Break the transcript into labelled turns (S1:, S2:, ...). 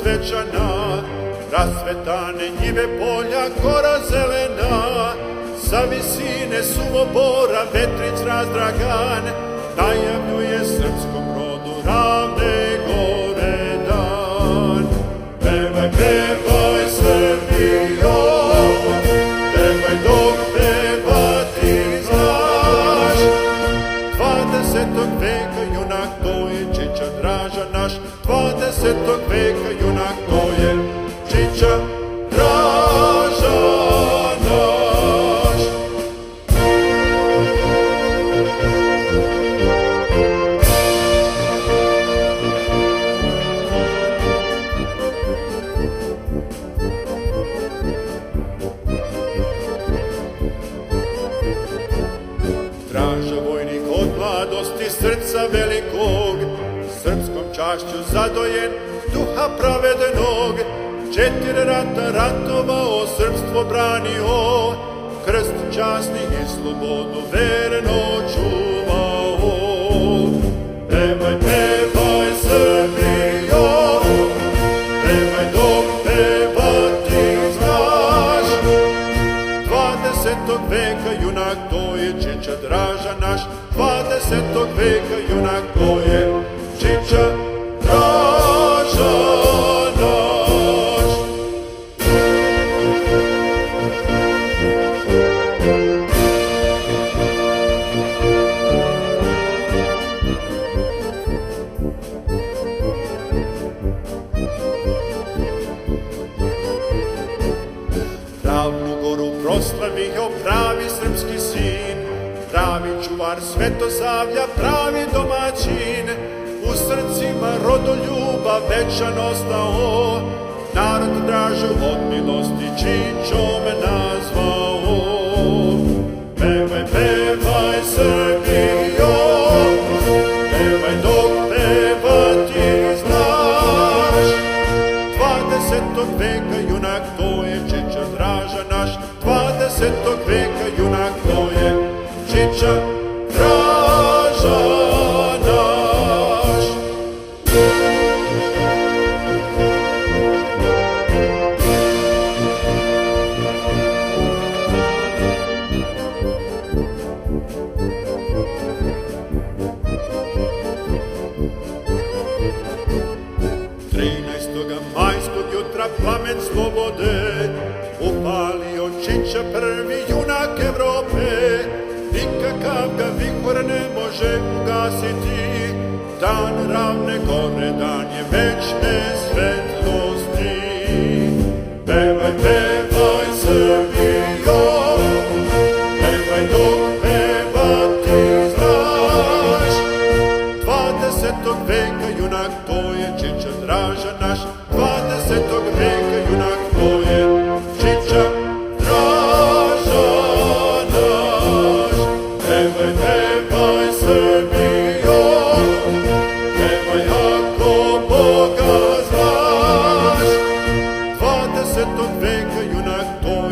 S1: svečana, rasvetane njive polja, gora zelena, sa visine suvobora vetrić razdragan, najavljuje srpskom rodu ravne gore dan. Pevaj, pevaj Srbijo, pevaj dok pevati znaš, 20. veka junak to je Čiča Draža naš, 20. veka junak to je Čiča Draža naš. Draža vojnik od mladosti srca velikog, srpskom čašću zadojen, duha pravedenog, 4 rata ratovao, srpstvo branio, krst časni i slobodu verno čuvao. Pevaj, pevaj Srbijo, pevaj dok pevati znaš, 20. veka junak to je Čiča Draža naš, 20. veka junak to je Čiča Draža naš. Ravnu goru proslavio pravi srpski sin, pravi čuvar Svetosavlja, pravi domaćin, u srcima rodoljuba večan ostao, narod Dražu od milosti Čičom nazvao. Pevaj, pevaj Srbijo, pevaj dok pevati znaš, 20. veka junak to je Čiča Draža naš, 20. veka junak to je Čiča Draža naš. Majskog jutra plamen slobode upalio Čiča, prvi junak Evrope, nikakav ga vihor ne može ugasiti, dan ravne gore, dan je večne svete.